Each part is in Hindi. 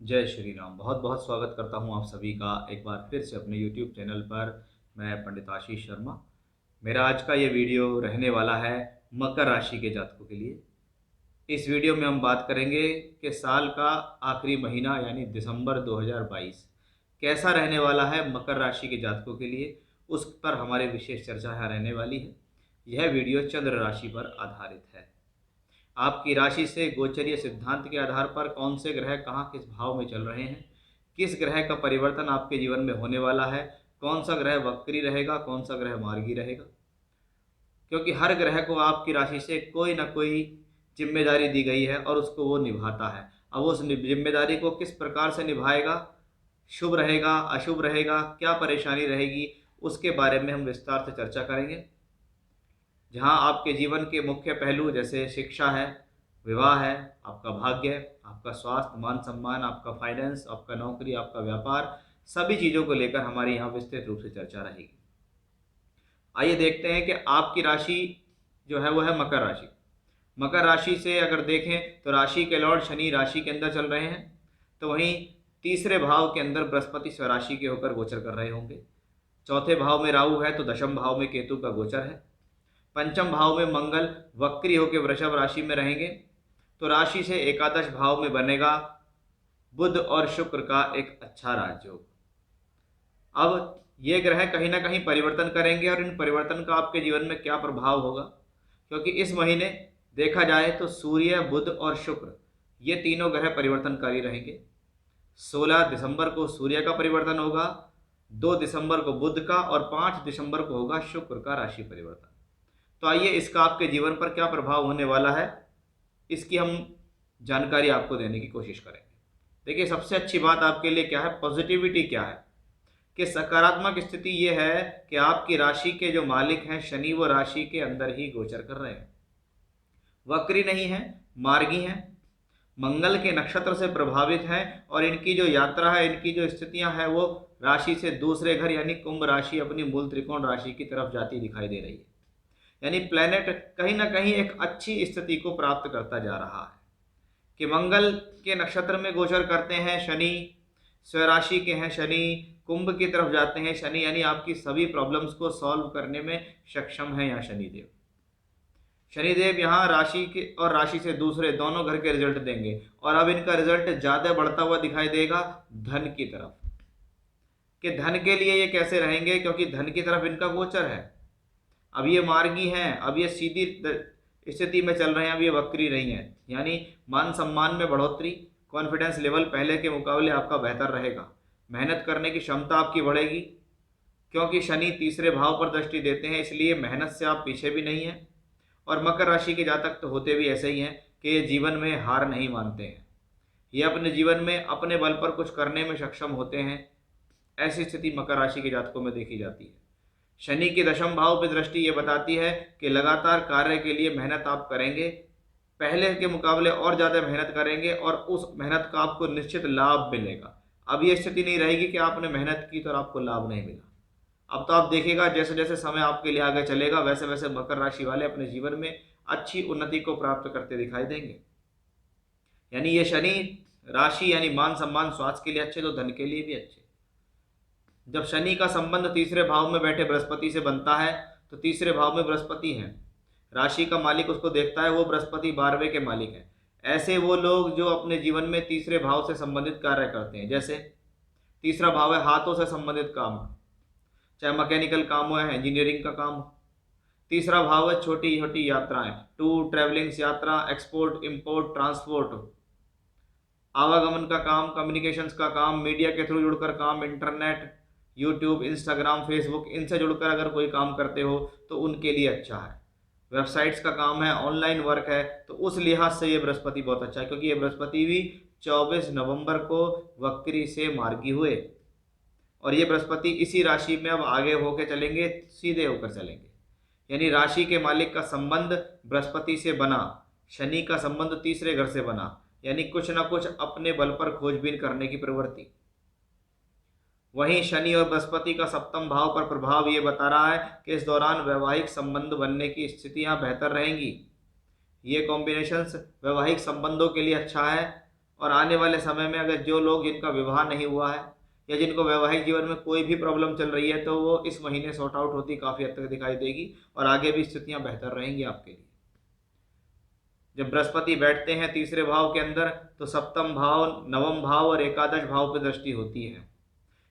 जय श्री राम। बहुत बहुत स्वागत करता हूं आप सभी का एक बार फिर से अपने YouTube चैनल पर। मैं पंडित आशीष शर्मा। मेरा आज का ये वीडियो रहने वाला है मकर राशि के जातकों के लिए। इस वीडियो में हम बात करेंगे कि साल का आखिरी महीना यानी दिसंबर 2022 कैसा रहने वाला है मकर राशि के जातकों के लिए। उस पर हमारी विशेष चर्चा यहाँ रहने वाली है। यह वीडियो चंद्र राशि पर आधारित है। आपकी राशि से गोचरीय सिद्धांत के आधार पर कौन से ग्रह कहाँ किस भाव में चल रहे हैं, किस ग्रह का परिवर्तन आपके जीवन में होने वाला है, कौन सा ग्रह वक्री रहेगा, कौन सा ग्रह मार्गी रहेगा, क्योंकि हर ग्रह को आपकी राशि से कोई ना कोई जिम्मेदारी दी गई है और उसको वो निभाता है। अब उस जिम्मेदारी को किस प्रकार से निभाएगा, शुभ रहेगा अशुभ रहेगा, क्या परेशानी रहेगी, उसके बारे में हम विस्तार से चर्चा करेंगे। जहाँ आपके जीवन के मुख्य पहलू जैसे शिक्षा है, विवाह है, आपका भाग्य, आपका स्वास्थ्य, मान सम्मान, आपका फाइनेंस, आपका नौकरी, आपका व्यापार, सभी चीज़ों को लेकर हमारी यहाँ विस्तृत रूप से चर्चा रहेगी। आइए देखते हैं कि आपकी राशि जो है वो है मकर राशि। मकर राशि से अगर देखें तो राशि के लॉर्ड शनि राशि के अंदर चल रहे हैं, तो वहीं तीसरे भाव के अंदर बृहस्पति स्वराशि के होकर गोचर कर रहे होंगे। चौथे भाव में राहु है तो दशम भाव में केतु का गोचर है। पंचम भाव में मंगल वक्री होकर वृषभ राशि में रहेंगे, तो राशि से एकादश भाव में बनेगा बुध और शुक्र का एक अच्छा राजयोग। अब ये ग्रह कहीं ना कहीं परिवर्तन करेंगे और इन परिवर्तन का आपके जीवन में क्या प्रभाव होगा, क्योंकि इस महीने देखा जाए तो सूर्य, बुध और शुक्र ये तीनों ग्रह परिवर्तनकारी रहेंगे। 16 दिसंबर को सूर्य का परिवर्तन होगा, 2 दिसंबर को बुध का और 5 दिसंबर को होगा शुक्र का राशि परिवर्तन। तो आइए इसका आपके जीवन पर क्या प्रभाव होने वाला है, इसकी हम जानकारी आपको देने की कोशिश करेंगे। देखिए, सबसे अच्छी बात आपके लिए क्या है, पॉजिटिविटी क्या है, कि सकारात्मक स्थिति ये है कि आपकी राशि के जो मालिक हैं शनि, वो राशि के अंदर ही गोचर कर रहे हैं, वक्री नहीं है, मार्गी हैं, मंगल के नक्षत्र से प्रभावित हैं और इनकी जो यात्रा है, इनकी जो स्थितियां हैं वो राशि से दूसरे घर यानी कुंभ राशि अपनी मूल त्रिकोण राशि की तरफ जाती दिखाई दे रही है। यानी प्लेनेट कहीं ना कहीं एक अच्छी स्थिति को प्राप्त करता जा रहा है कि मंगल के नक्षत्र में गोचर करते हैं शनि, स्वराशि के हैं शनि, कुंभ की तरफ जाते हैं शनि, यानी आपकी सभी प्रॉब्लम्स को सॉल्व करने में सक्षम है यहाँ शनिदेव। शनिदेव यहाँ राशि के और राशि से दूसरे दोनों घर के रिजल्ट देंगे और अब इनका रिजल्ट ज़्यादा बढ़ता हुआ दिखाई देगा धन की तरफ, कि धन के लिए ये कैसे रहेंगे, क्योंकि धन की तरफ इनका गोचर है। अब ये मार्गी हैं, अब ये सीधी स्थिति में चल रहे हैं, अब ये वक्री नहीं है, यानी मान सम्मान में बढ़ोतरी, कॉन्फिडेंस लेवल पहले के मुकाबले आपका बेहतर रहेगा, मेहनत करने की क्षमता आपकी बढ़ेगी, क्योंकि शनि तीसरे भाव पर दृष्टि देते हैं, इसलिए मेहनत से आप पीछे भी नहीं हैं। और मकर राशि के जातक तो होते भी ऐसे ही हैं कि ये जीवन में हार नहीं मानते हैं, ये अपने जीवन में अपने बल पर कुछ करने में सक्षम होते हैं। ऐसी स्थिति मकर राशि के जातकों में देखी जाती है। शनि की दशम भाव पर दृष्टि ये बताती है कि लगातार कार्य के लिए मेहनत आप करेंगे, पहले के मुकाबले और ज़्यादा मेहनत करेंगे और उस मेहनत का आपको निश्चित लाभ मिलेगा। अब ये स्थिति नहीं रहेगी कि आपने मेहनत की तो आपको लाभ नहीं मिला। अब तो आप देखिएगा जैसे जैसे समय आपके लिए आगे चलेगा वैसे वैसे मकर राशि वाले अपने जीवन में अच्छी उन्नति को प्राप्त करते दिखाई देंगे। यानी ये शनि राशि यानी मान सम्मान स्वास्थ्य के लिए अच्छे, तो धन के लिए भी अच्छे। जब शनि का संबंध तीसरे भाव में बैठे बृहस्पति से बनता है, तो तीसरे भाव में बृहस्पति हैं, राशि का मालिक उसको देखता है, वो बृहस्पति 12वें के मालिक हैं। ऐसे वो लोग जो अपने जीवन में तीसरे भाव से संबंधित कार्य करते हैं, जैसे तीसरा भाव है हाथों से संबंधित काम, चाहे मैकेनिकल काम हो या इंजीनियरिंग का काम हो। तीसरा भाव है छोटी छोटी यात्राएं, टूर ट्रैवलिंग्स यात्रा, एक्सपोर्ट इंपोर्ट ट्रांसपोर्ट, आवागमन का काम, कम्युनिकेशंस का काम, मीडिया के थ्रू जुड़कर काम, इंटरनेट, यूट्यूब, इंस्टाग्राम, फेसबुक, इनसे जुड़कर अगर कोई काम करते हो तो उनके लिए अच्छा है। वेबसाइट्स का काम है, ऑनलाइन वर्क है, तो उस लिहाज से ये बृहस्पति बहुत अच्छा है, क्योंकि ये बृहस्पति भी 24 नवंबर को वक्री से मार्गी हुए और ये बृहस्पति इसी राशि में अब आगे होकर चलेंगे, सीधे होकर चलेंगे। यानी राशि के मालिक का संबंध बृहस्पति से बना, शनि का संबंध तीसरे घर से बना, यानी कुछ ना कुछ अपने बल पर खोजबीन करने की प्रवृत्ति। वहीं शनि और बृहस्पति का सप्तम भाव पर प्रभाव ये बता रहा है कि इस दौरान वैवाहिक संबंध बनने की स्थितियां बेहतर रहेंगी। ये कॉम्बिनेशंस वैवाहिक संबंधों के लिए अच्छा है और आने वाले समय में अगर जो लोग जिनका विवाह नहीं हुआ है या जिनको वैवाहिक जीवन में कोई भी प्रॉब्लम चल रही है तो वो इस महीने सॉर्ट आउट होती काफ़ी हद तक दिखाई देगी और आगे भी स्थितियां बेहतर रहेंगी आपके लिए। जब बृहस्पति बैठते हैं तीसरे भाव के अंदर तो सप्तम भाव, नवम भाव और एकादश भाव पर दृष्टि होती है,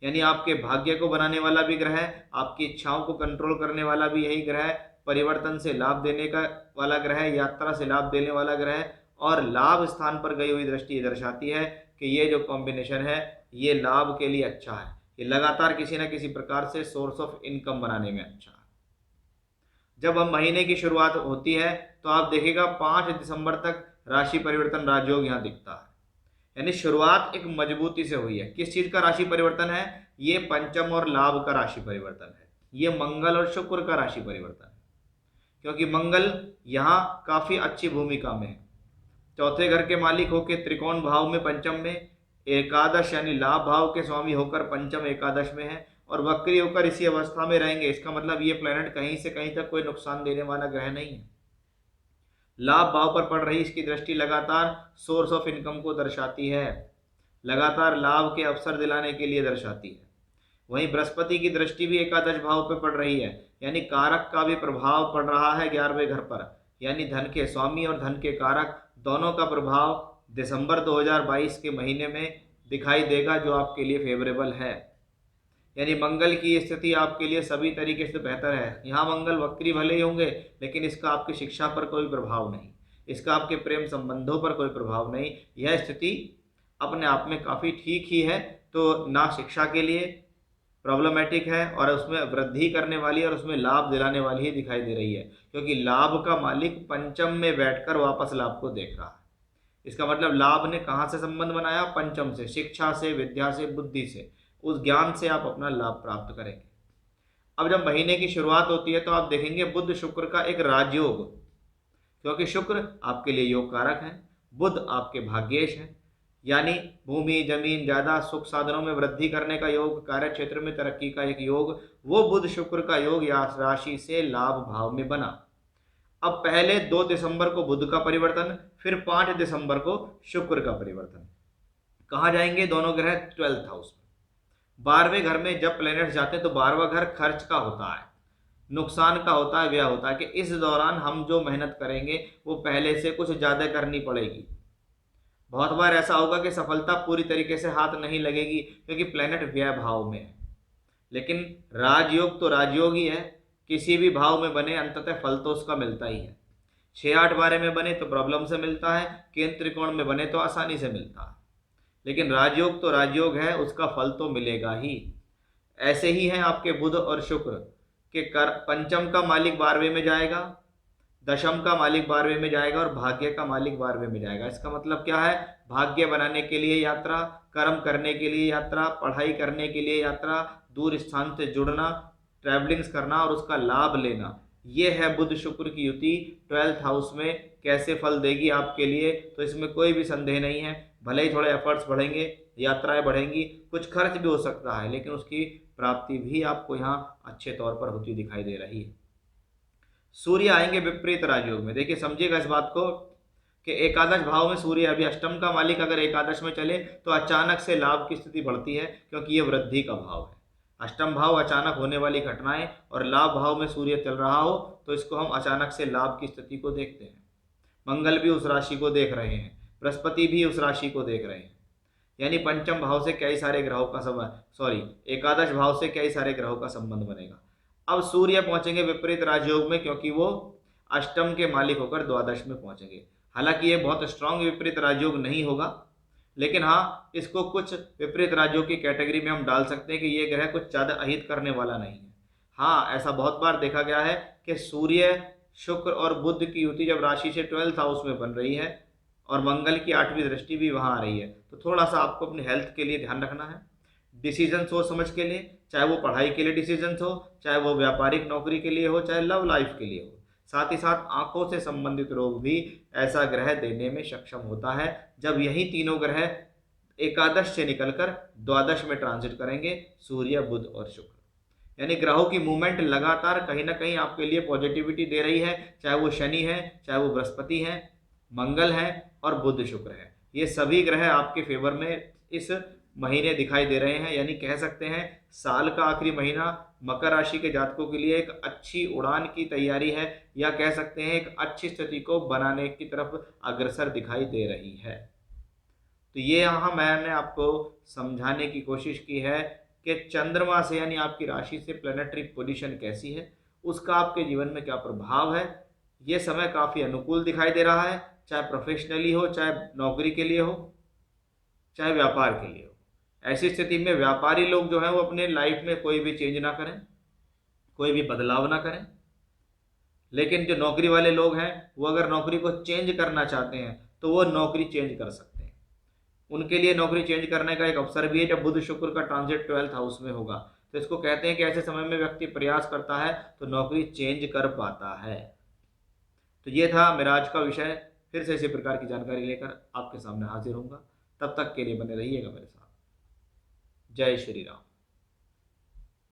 यानी आपके भाग्य को बनाने वाला भी ग्रह है, आपकी इच्छाओं को कंट्रोल करने वाला भी यही ग्रह है, परिवर्तन से लाभ देने का वाला ग्रह है, यात्रा से लाभ देने वाला ग्रह है। और लाभ स्थान पर गई हुई दृष्टि दर्शाती है कि ये जो कॉम्बिनेशन है ये लाभ के लिए अच्छा है, ये लगातार किसी न किसी प्रकार से सोर्स ऑफ इनकम बनाने में अच्छा है। जब हम महीने की शुरुआत होती है तो आप देखिएगा 5 दिसंबर तक राशि परिवर्तन राजयोग यहाँ दिखता है, यानी शुरुआत एक मजबूती से हुई है। किस चीज का राशि परिवर्तन है? ये पंचम और लाभ का राशि परिवर्तन है, ये मंगल और शुक्र का राशि परिवर्तन है, क्योंकि मंगल यहाँ काफी अच्छी भूमिका में है, चौथे घर के मालिक होकर त्रिकोण भाव में पंचम में, एकादश यानी लाभ भाव के स्वामी होकर पंचम एकादश में है और वक्री होकर इसी अवस्था में रहेंगे। इसका मतलब ये प्लेनेट कहीं से कहीं तक कोई नुकसान देने वाला ग्रह नहीं है। लाभ भाव पर पड़ रही इसकी दृष्टि लगातार सोर्स ऑफ इनकम को दर्शाती है, लगातार लाभ के अवसर दिलाने के लिए दर्शाती है। वहीं बृहस्पति की दृष्टि भी एकादश भाव पर पड़ रही है, यानी कारक का भी प्रभाव पड़ रहा है 11वें घर पर, यानी धन के स्वामी और धन के कारक दोनों का प्रभाव दिसंबर 2022 के महीने में दिखाई देगा, जो आपके लिए फेवरेबल है। यानी मंगल की स्थिति आपके लिए सभी तरीके से बेहतर है। यहाँ मंगल वक्री भले ही होंगे लेकिन इसका आपकी शिक्षा पर कोई प्रभाव नहीं, इसका आपके प्रेम संबंधों पर कोई प्रभाव नहीं। यह स्थिति अपने आप में काफ़ी ठीक ही है, तो ना शिक्षा के लिए प्रॉब्लमेटिक है और उसमें वृद्धि करने वाली और उसमें लाभ दिलाने वाली ही दिखाई दे रही है, क्योंकि लाभ का मालिक पंचम में बैठकर वापस लाभ को देख रहा है। इसका मतलब लाभ ने कहाँ से संबंध बनाया? पंचम से, शिक्षा से, विद्या से, बुद्धि से, उस ज्ञान से आप अपना लाभ प्राप्त करेंगे। अब जब महीने की शुरुआत होती है तो आप देखेंगे बुध शुक्र का एक राजयोग, क्योंकि शुक्र आपके लिए योग कारक है, बुध आपके भाग्येश है, यानी भूमि जमीन ज्यादा सुख साधनों में वृद्धि करने का योग, कार्य क्षेत्र में तरक्की का एक योग, वो बुध शुक्र का योग या राशि से लाभ भाव में बना। अब पहले 2 दिसंबर को बुध का परिवर्तन, फिर 5 दिसंबर को शुक्र का परिवर्तन। कहाँ जाएंगे दोनों ग्रह? 12th हाउस में। 12वें घर में जब प्लैनेट्स जाते हैं तो 12वां घर खर्च का होता है, नुकसान का होता है, व्यय होता है कि इस दौरान हम जो मेहनत करेंगे वो पहले से कुछ ज़्यादा करनी पड़ेगी। बहुत बार ऐसा होगा कि सफलता पूरी तरीके से हाथ नहीं लगेगी क्योंकि प्लैनेट व्यय भाव में है, लेकिन राजयोग तो राजयोग ही है, किसी भी भाव में बने अंततः फल तो उसका मिलता ही है। 6-8 बारे में बने तो प्रॉब्लम से मिलता है, केंद्र त्रिकोण में बने तो आसानी से मिलता है, लेकिन राजयोग तो राजयोग है, उसका फल तो मिलेगा ही। ऐसे ही है आपके बुध और शुक्र के कर पंचम का मालिक 12वें में जाएगा, दशम का मालिक 12वें में जाएगा और भाग्य का मालिक 12वें में जाएगा। इसका मतलब क्या है? भाग्य बनाने के लिए यात्रा, कर्म करने के लिए यात्रा, पढ़ाई करने के लिए यात्रा, दूर स्थान से जुड़ना, ट्रैवलिंग्स करना और उसका लाभ लेना, ये है बुध शुक्र की युति 12th हाउस में कैसे फल देगी आपके लिए, तो इसमें कोई भी संदेह नहीं है। भले ही थोड़े एफर्ट्स बढ़ेंगे, यात्राएं बढ़ेंगी, कुछ खर्च भी हो सकता है, लेकिन उसकी प्राप्ति भी आपको यहाँ अच्छे तौर पर होती दिखाई दे रही है। सूर्य आएंगे विपरीत राजयोग में। देखिए समझिएगा इस बात को कि एकादश भाव में सूर्य, अभी अष्टम का मालिक अगर एकादश में चले तो अचानक से लाभ की स्थिति बढ़ती है, क्योंकि ये वृद्धि का भाव है। अष्टम भाव अचानक होने वाली घटनाएं और लाभ भाव में सूर्य चल रहा हो तो इसको हम अचानक से लाभ की स्थिति को देखते हैं। मंगल भी उस राशि को देख रहे हैं, बृहस्पति भी उस राशि को देख रहे हैं, यानी पंचम भाव से कई सारे ग्रहों का संबंध, एकादश भाव से कई सारे ग्रहों का संबंध बनेगा। अब सूर्य पहुंचेंगे विपरीत राजयोग में, क्योंकि वो अष्टम के मालिक होकर द्वादश में पहुंचेंगे। हालांकि ये बहुत स्ट्रांग विपरीत राजयोग नहीं होगा, लेकिन हाँ इसको कुछ विपरीत राज्यों की कैटेगरी में हम डाल सकते हैं कि ये ग्रह कुछ ज़्यादा अहित करने वाला नहीं है। हाँ ऐसा बहुत बार देखा गया है कि सूर्य, शुक्र और बुध की युति जब राशि से 12th हाउस में बन रही है और मंगल की 8वीं दृष्टि भी वहाँ आ रही है, तो थोड़ा सा आपको अपनी हेल्थ के लिए ध्यान रखना है। डिसीजन सोच समझ के लिए, चाहे वो पढ़ाई के लिए डिसीजन हो, चाहे वो व्यापारिक नौकरी के लिए हो, चाहे लव लाइफ के लिए हो। साथ ही साथ आंखों से संबंधित रोग भी ऐसा ग्रह देने में सक्षम होता है जब यही तीनों ग्रह एकादश से निकलकर द्वादश में ट्रांजिट करेंगे, सूर्य, बुध और शुक्र। यानी ग्रहों की मूवमेंट लगातार कहीं ना कहीं आपके लिए पॉजिटिविटी दे रही है, चाहे वो शनि है, चाहे वो बृहस्पति है, मंगल है और बुध शुक्र है। ये सभी ग्रह आपके फेवर में इस महीने दिखाई दे रहे हैं। यानी कह सकते हैं साल का आखिरी महीना मकर राशि के जातकों के लिए एक अच्छी उड़ान की तैयारी है, या कह सकते हैं एक अच्छी स्थिति को बनाने की तरफ अग्रसर दिखाई दे रही है। तो ये यहाँ मैंने आपको समझाने की कोशिश की है कि चंद्रमा से यानी आपकी राशि से प्लैनेटरी पोजीशन कैसी है, उसका आपके जीवन में क्या प्रभाव है। ये समय काफ़ी अनुकूल दिखाई दे रहा है, चाहे प्रोफेशनली हो, चाहे नौकरी के लिए हो, चाहे व्यापार के लिए हो। ऐसी स्थिति में व्यापारी लोग जो हैं वो अपने लाइफ में कोई भी चेंज ना करें, कोई भी बदलाव ना करें। लेकिन जो नौकरी वाले लोग हैं वो अगर नौकरी को चेंज करना चाहते हैं तो वो नौकरी चेंज कर सकते हैं। उनके लिए नौकरी चेंज करने का एक अवसर भी है जब बुध शुक्र का ट्रांजिट 12th हाउस में होगा। तो इसको कहते हैं कि ऐसे समय में व्यक्ति प्रयास करता है तो नौकरी चेंज कर पाता है। तो ये था मेरा आज का विषय। फिर से इसी प्रकार की जानकारी लेकर आपके सामने हाजिर होऊंगा। तब तक के लिए बने रहिएगा मेरे साथ। जय श्री राम।